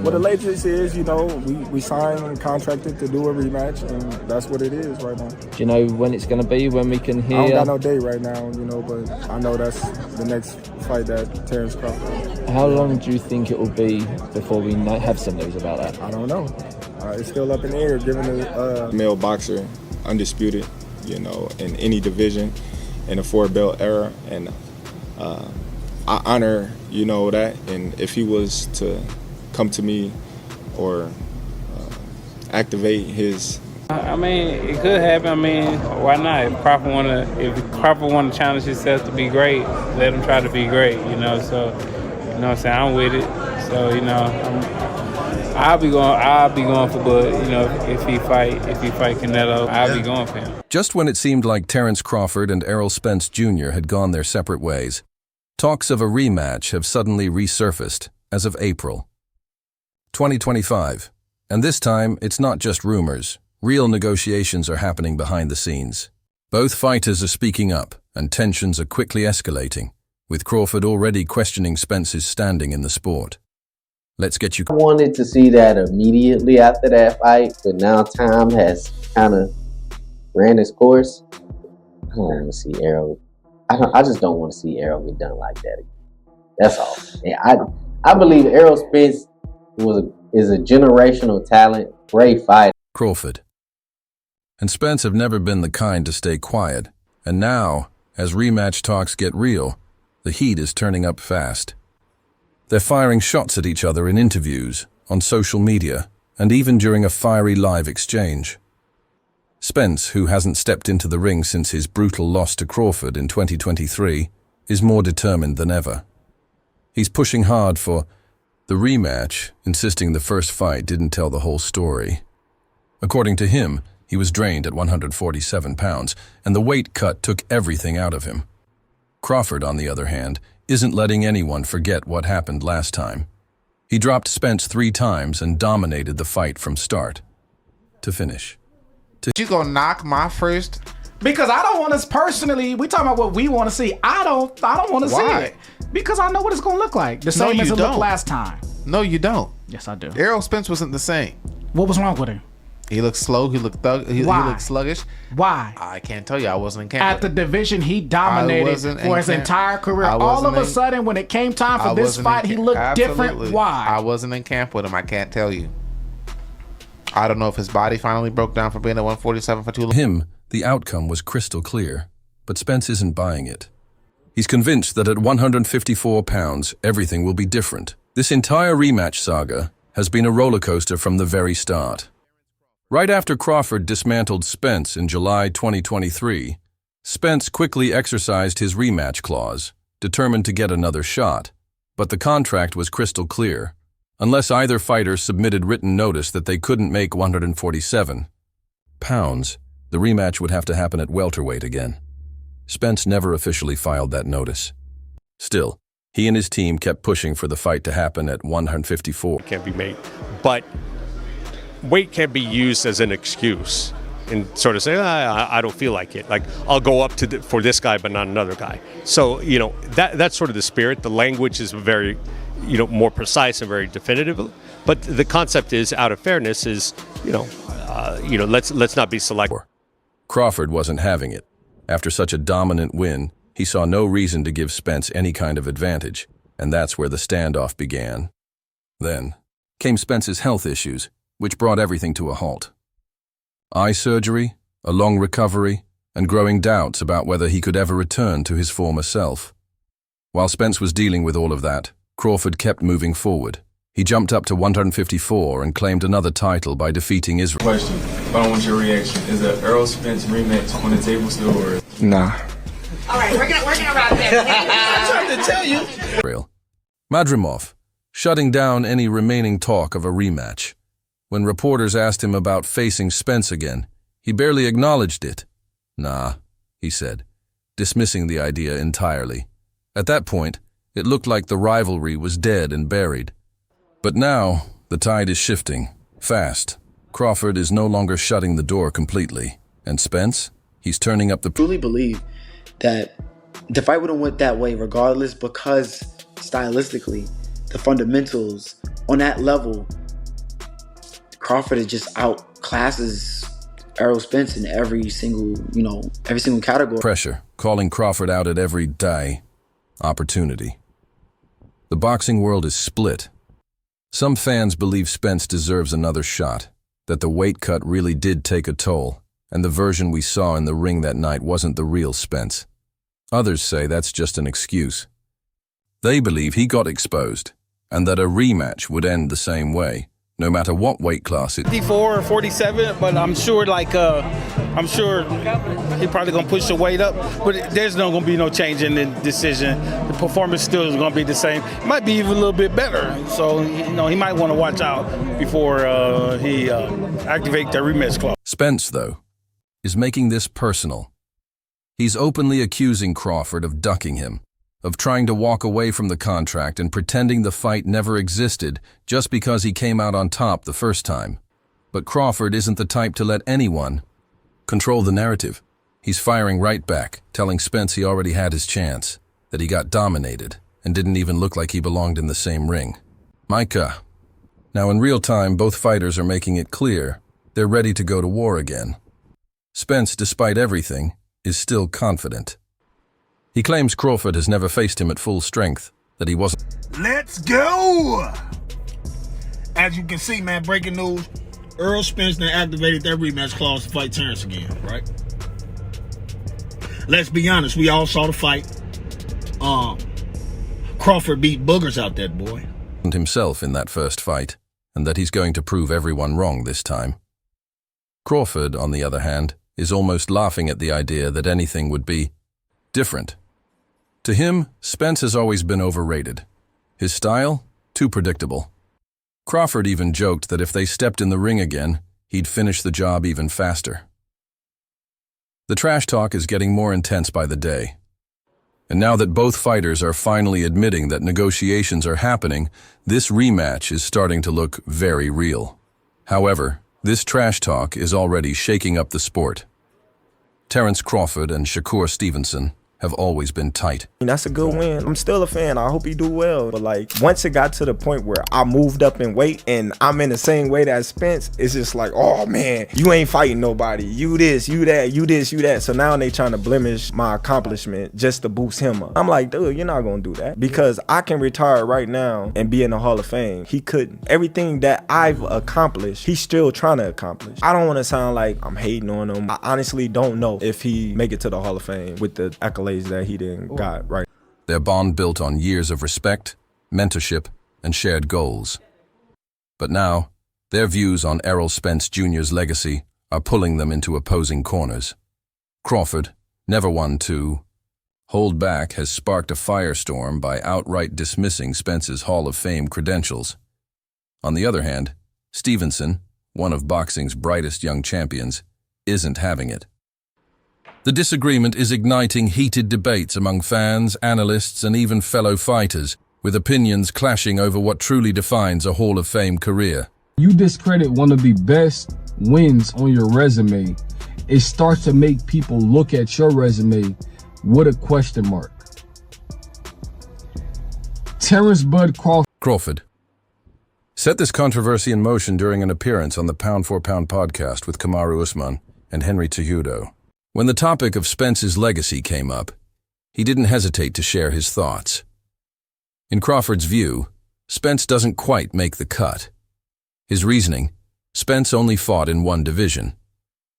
What the latest is, we signed and contracted to do a rematch, and that's what it is right now. Do you know when it's going to be, when we can hear? I don't got no date right now, but I know that's the next fight that Terence Crawford. How long do you think it will be before we have some news about that? I don't know. It's still up in the air, given the male boxer, undisputed, in any division in the 4-belt era, and I honor, that, and if he was to come to me or activate his. I mean, it could happen. I mean, why not? If Crawford want to challenge himself to be great, let him try to be great. So what I'm saying, I'm with it. So I'll be going for Bud. If he fight Canelo, I'll be going for him. Just when it seemed like Terence Crawford and ErrolSpence Jr. had gone their separate ways, talks of a rematch have suddenly resurfaced as of April 2025. And this time, it's not just rumors. Real negotiations are happening behind the scenes. Both fighters are speaking up, and tensions are quickly escalating, with Crawford already questioning Spence's standing in the sport. Let's get you. I wanted to see that immediately after that fight, but now time has kind of ran its course. I don't want to see Errol. I just don't want to see Errol get done like that again. That's all. And I believe ErrolSpence is a generational talent, great fighter. Crawford and Spence have never been the kind to stay quiet, and now, as rematch talks get real, the heat is turning up fast. They're firing shots at each other in interviews, on social media, and even during a fiery live exchange. Spence, who hasn't stepped into the ring since his brutal loss to Crawford in 2023, is more determined than ever. He's pushing hard for the rematch, insisting the first fight didn't tell the whole story. According to him, he was drained at 147 pounds, and the weight cut took everything out of him. Crawford, on the other hand, isn't letting anyone forget what happened last time. He dropped Spence 3 times and dominated the fight from start to finish. You gonna knock my first? Because I don't want us personally. We talking about what we want to see. I don't want to see it because I know what it's gonna look like. The same as it looked last time. No, you don't. Yes, I do. ErrolSpence wasn't the same. What was wrong with him? He looked slow. He looked he looked sluggish. Why? I can't tell you. I wasn't in camp. At the division, he dominated for his entire career. All of a sudden, when it came time for this fight, he looked different. Why? I wasn't in camp with him. I can't tell you. I don't know if his body finally broke down from being at 147 for too long. Him, the outcome was crystal clear, but Spence isn't buying it. He's convinced that at 154 pounds, everything will be different. This entire rematch saga has been a roller coaster from the very start. Right after Crawford dismantled Spence in July 2023, Spence quickly exercised his rematch clause, determined to get another shot. But the contract was crystal clear. Unless either fighter submitted written notice that they couldn't make 147 pounds, the rematch would have to happen at welterweight again. Spence never officially filed that notice. Still, he and his team kept pushing for the fight to happen at 154. Can't be made, but weight can't be used as an excuse and sort of say, I don't feel like it. Like, I'll go up for this guy, but not another guy. So, that's sort of the spirit. The language is very, more precise and very definitive. But the concept is, out of fairness, is, let's not be selective. Crawford wasn't having it. After such a dominant win, he saw no reason to give Spence any kind of advantage, and that's where the standoff began. Then came Spence's health issues, which brought everything to a halt. Eye surgery, a long recovery, and growing doubts about whether he could ever return to his former self. While Spence was dealing with all of that, Crawford kept moving forward. He jumped up to 154 and claimed another title by defeating Israel. Question, I don't want your reaction. Is the ErrolSpence rematch on the table still, or? Nah. All right, we're gonna wrap it. I'm trying to tell you. Madrimov, shutting down any remaining talk of a rematch. When reporters asked him about facing Spence again, he barely acknowledged it. Nah, he said, dismissing the idea entirely. At that point, it looked like the rivalry was dead and buried. But now, the tide is shifting, fast. Crawford is no longer shutting the door completely. And Spence, he's turning up the... I truly believe that the fight would have went that way regardless, because stylistically, the fundamentals on that level, Crawford is just outclasses ErrolSpence in every single category. Pressure, calling Crawford out at every day. Opportunity. The boxing world is split. Some fans believe Spence deserves another shot, that the weight cut really did take a toll, and the version we saw in the ring that night wasn't the real Spence. Others say that's just an excuse. They believe he got exposed, and that a rematch would end the same way, no matter what weight class it. 54 or 47, but I'm sure he probably gonna push the weight up, but there's no gonna be no change in the decision. The performance still is gonna be the same. It might be even a little bit better. So he might want to watch out before he activate the rematch clause. Spence, though, is making this personal. He's openly accusing Crawford of ducking him, of trying to walk away from the contract and pretending the fight never existed just because he came out on top the first time. But Crawford isn't the type to let anyone control the narrative. He's firing right back, telling Spence he already had his chance, that he got dominated and didn't even look like he belonged in the same ring. Micah. Now in real time, both fighters are making it clear they're ready to go to war again. Spence, despite everything, is still confident. He claims Crawford has never faced him at full strength, that he wasn't. Let's go! As you can see, man, breaking news, ErrolSpence then activated that rematch clause to fight Terence again, right? Let's be honest, we all saw the fight. Crawford beat boogers out that boy. Himself in that first fight, and that he's going to prove everyone wrong this time. Crawford, on the other hand, is almost laughing at the idea that anything would be different. To him, Spence has always been overrated. His style, too predictable. Crawford even joked that if they stepped in the ring again, he'd finish the job even faster. The trash talk is getting more intense by the day. And now that both fighters are finally admitting that negotiations are happening, this rematch is starting to look very real. However, this trash talk is already shaking up the sport. Terence Crawford and Shakur Stevenson have always been tight. That's a good win. I'm still a fan. I hope he do well. But like, once it got to the point where I moved up in weight and I'm in the same weight as Spence, it's just like, oh man, you ain't fighting nobody. You this, you that, you this, you that. So now they trying to blemish my accomplishment just to boost him up. I'm like, dude, you're not gonna do that. Because I can retire right now and be in the Hall of Fame. He couldn't. Everything that I've accomplished, he's still trying to accomplish. I don't want to sound like I'm hating on him. I honestly don't know if he make it to the Hall of Fame with the accolades that he didn't got right. Their bond built on years of respect, mentorship, and shared goals. But now, their views on ErrolSpence Jr.'s legacy are pulling them into opposing corners. Crawford, never one to hold back, has sparked a firestorm by outright dismissing Spence's Hall of Fame credentials. On the other hand, Stevenson, one of boxing's brightest young champions, isn't having it. The disagreement is igniting heated debates among fans, analysts, and even fellow fighters, with opinions clashing over what truly defines a Hall of Fame career. You discredit one of the best wins on your resume, it starts to make people look at your resume with a question mark. Terence Bud Crawford set this controversy in motion during an appearance on the Pound for Pound podcast with Kamaru Usman and Henry Cejudo. When the topic of Spence's legacy came up, he didn't hesitate to share his thoughts. In Crawford's view, Spence doesn't quite make the cut. His reasoning, Spence only fought in one division.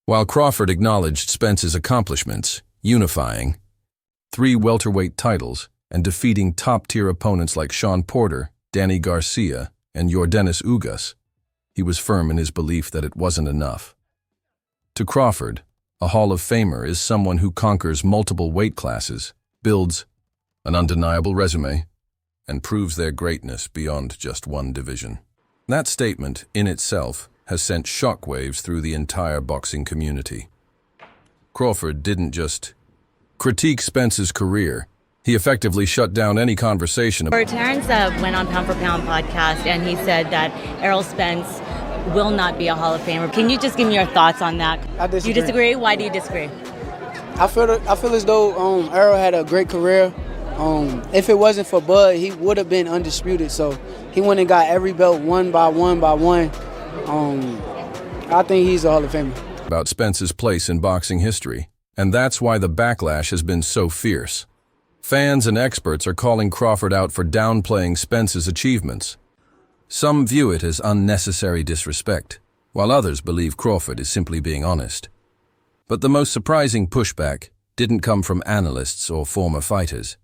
While Crawford acknowledged Spence's accomplishments, unifying 3 welterweight titles and defeating top-tier opponents like Sean Porter, Danny Garcia, and Yordenis Ugas, he was firm in his belief that it wasn't enough. To Crawford, a Hall of Famer is someone who conquers multiple weight classes, builds an undeniable resume, and proves their greatness beyond just one division. That statement, in itself, has sent shockwaves through the entire boxing community. Crawford didn't just critique Spence's career, he effectively shut down any conversation about Terence went on Pound for Pound podcast and he said that ErrolSpence will not be a Hall of Famer. Can you just give me your thoughts on that? I disagree. You disagree? Why do you disagree? I feel as though Errol had a great career. If it wasn't for Bud, he would have been undisputed. So he went and got every belt one by one by one. I think he's a Hall of Famer. About Spence's place in boxing history, and that's why the backlash has been so fierce. Fans and experts are calling Crawford out for downplaying Spence's achievements. Some view it as unnecessary disrespect, while others believe Crawford is simply being honest. But the most surprising pushback didn't come from analysts or former fighters.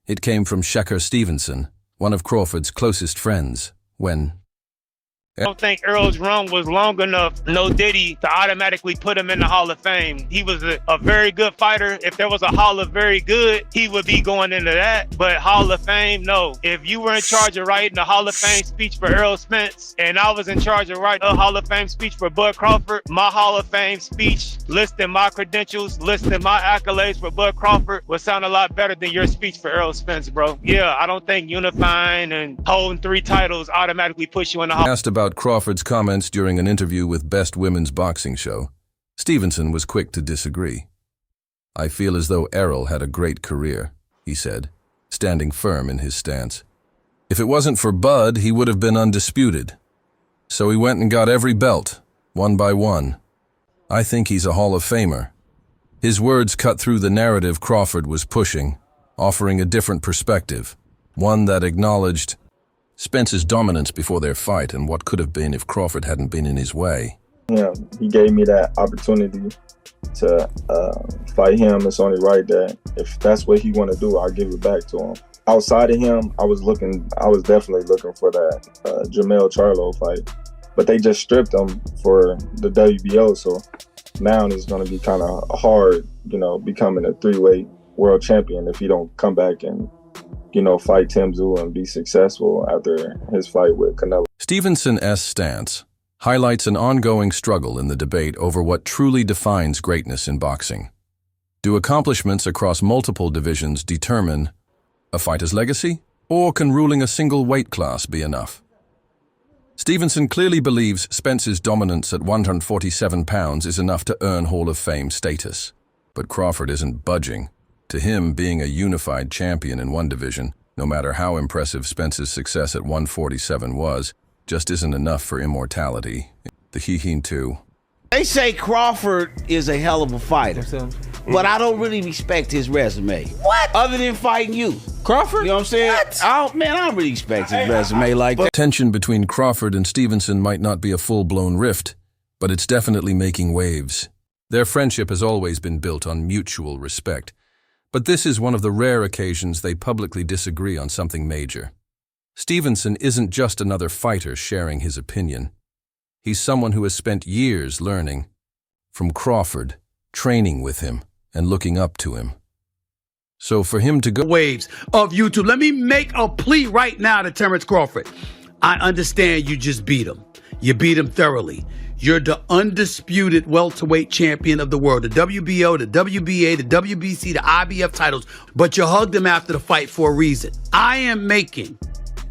It came from Shakur Stevenson, one of Crawford's closest friends, when I don't think Errol's run was long enough, no Diddy, to automatically put him in the Hall of Fame. He was a very good fighter. If there was a Hall of Very Good, he would be going into that. But Hall of Fame, no. If you were in charge of writing the Hall of Fame speech for ErrolSpence, and I was in charge of writing a Hall of Fame speech for Bud Crawford, my Hall of Fame speech, listing my credentials, listing my accolades for Bud Crawford, would sound a lot better than your speech for ErrolSpence, bro. Yeah, I don't think unifying and holding 3 titles automatically puts you in the Hall. Asked about Crawford's comments during an interview with Best Women's Boxing Show, Stevenson was quick to disagree. "I feel as though Errol had a great career," he said, standing firm in his stance. "If it wasn't for Bud, he would have been undisputed. So he went and got every belt, one by one. I think he's a Hall of Famer." His words cut through the narrative Crawford was pushing, offering a different perspective, one that acknowledged Spence's dominance before their fight and what could have been if Crawford hadn't been in his way. Yeah, he gave me that opportunity to fight him. It's only right that if that's what he want to do, I'll give it back to him. Outside of him, I was definitely looking for that Jamel Charlo fight, but they just stripped him for the WBO. So now it's going to be kind of hard, becoming a 3-weight world champion if he don't come back and fight Tim Tszyu and be successful after his fight with Canelo. Stevenson's stance highlights an ongoing struggle in the debate over what truly defines greatness in boxing. Do accomplishments across multiple divisions determine a fighter's legacy, or can ruling a single weight class be enough? Stevenson clearly believes Spence's dominance at 147 pounds is enough to earn Hall of Fame status, but Crawford isn't budging. To him, being a unified champion in one division, no matter how impressive Spence's success at 147 was, just isn't enough for immortality. The He-Heen too. They say Crawford is a hell of a fighter, but I don't really respect his resume. What? Other than fighting you. Crawford? You know what I'm saying? What? I don't really respect his resume like that. Tension between Crawford and Stevenson might not be a full-blown rift, but it's definitely making waves. Their friendship has always been built on mutual respect. But this is one of the rare occasions they publicly disagree on something major. Stevenson isn't just another fighter sharing his opinion. He's someone who has spent years learning from Crawford, training with him, and looking up to him. So for him to go waves of YouTube, let me make a plea right now to Terence Crawford. I understand you just beat him. You beat him thoroughly. You're the undisputed welterweight champion of the world, the WBO, the WBA, the WBC, the IBF titles, but you hugged him after the fight for a reason. I am making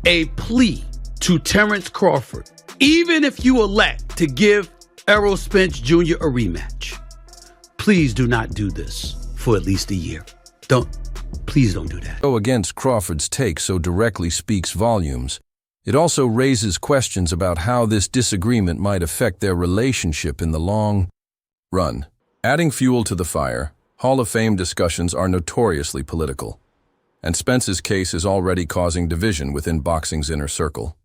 a plea to Terence Crawford, even if you elect to give ErrolSpence Jr. a rematch, please do not do this for at least a year. Please don't do that. Go against Crawford's take so directly speaks volumes. It also raises questions about how this disagreement might affect their relationship in the long run. Adding fuel to the fire, Hall of Fame discussions are notoriously political, and Spence's case is already causing division within boxing's inner circle.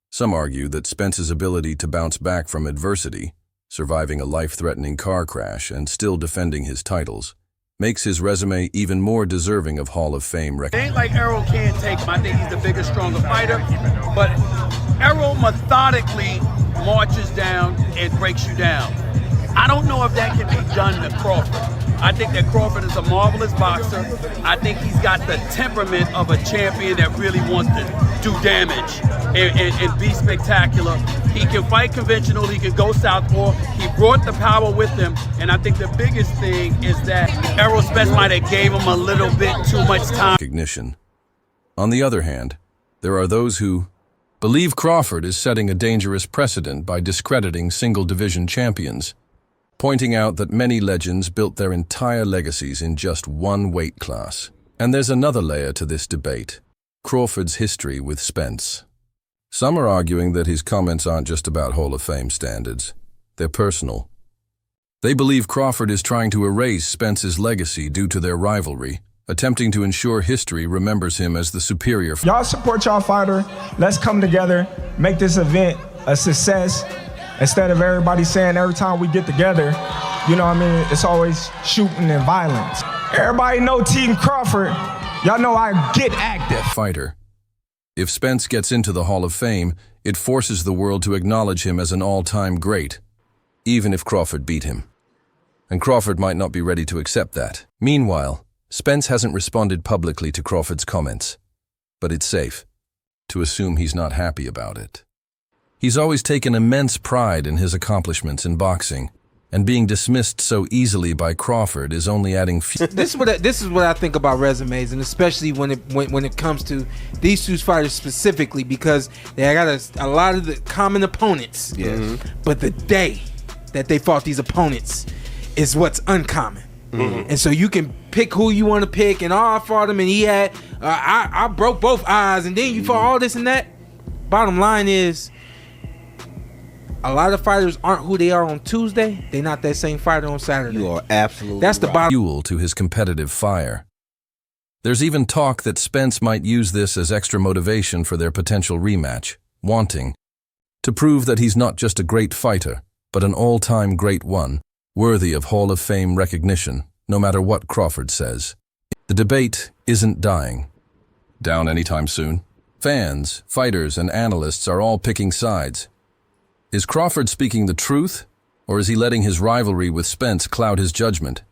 Some argue that Spence's ability to bounce back from adversity, surviving a life-threatening car crash and still defending his titles, makes his resume even more deserving of Hall of Fame It recognition. ain't like Errol can't take him. I think he's the bigger, stronger fighter. But Errol methodically marches down and breaks you down. I don't know if that can be done to Crawford. I think that Crawford is a marvelous boxer. I think he's got the temperament of a champion that really wants to do damage and be spectacular. He can fight conventional, he can go southpaw. He brought the power with him, and I think the biggest thing is that ErrolSpence might have gave him a little bit too much time. Recognition. On the other hand, there are those who believe Crawford is setting a dangerous precedent by discrediting single-division champions, pointing out that many legends built their entire legacies in just one weight class. And there's another layer to this debate, Crawford's history with Spence. Some are arguing that his comments aren't just about Hall of Fame standards. They're personal. They believe Crawford is trying to erase Spence's legacy due to their rivalry, attempting to ensure history remembers him as the superior. Y'all support y'all fighter. Let's come together, make this event a success. Instead of everybody saying every time we get together, you know what I mean, it's always shooting and violence. Everybody know Team Crawford. Y'all know I get active. Fighter. If Spence gets into the Hall of Fame, it forces the world to acknowledge him as an all-time great, even if Crawford beat him. And Crawford might not be ready to accept that. Meanwhile, Spence hasn't responded publicly to Crawford's comments, but it's safe to assume he's not happy about it. He's always taken immense pride in his accomplishments in boxing, and being dismissed so easily by Crawford is only adding fuel. This is what I think about resumes, and especially when it comes to these two fighters specifically, because they got a lot of the common opponents. Yes. But the day that they fought these opponents is what's uncommon. And so you can pick who you want to pick, and I fought him, and he had I broke both eyes, and then you fought all this and that. Bottom line is, a lot of fighters aren't who they are on Tuesday. They're not that same fighter on Saturday. You are absolutely That's the bottom. Fuel to his competitive fire. There's even talk that Spence might use this as extra motivation for their potential rematch, wanting to prove that he's not just a great fighter, but an all-time great one, worthy of Hall of Fame recognition, no matter what Crawford says. The debate isn't dying down anytime soon. Fans, fighters, and analysts are all picking sides. Is Crawford speaking the truth, or is he letting his rivalry with Spence cloud his judgment?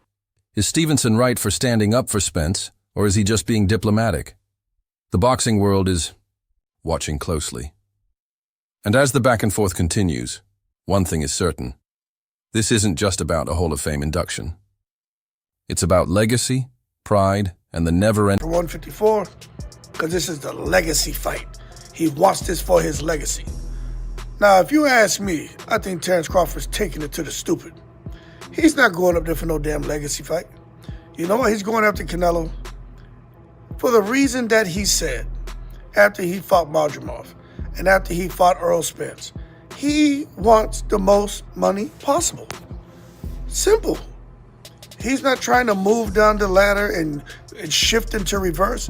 Is Stevenson right for standing up for Spence, or is he just being diplomatic? The boxing world is watching closely. And as the back and forth continues, one thing is certain. This isn't just about a Hall of Fame induction. It's about legacy, pride, and the never-ending... 154, because this is the legacy fight. He wants this for his legacy. Now, if you ask me, I think Terence Crawford's taking it to the stupid. He's not going up there for no damn legacy fight. You know what? He's going after Canelo for the reason that he said after he fought Madrimov and after he fought ErrolSpence. He wants the most money possible. Simple. He's not trying to move down the ladder and shift into reverse.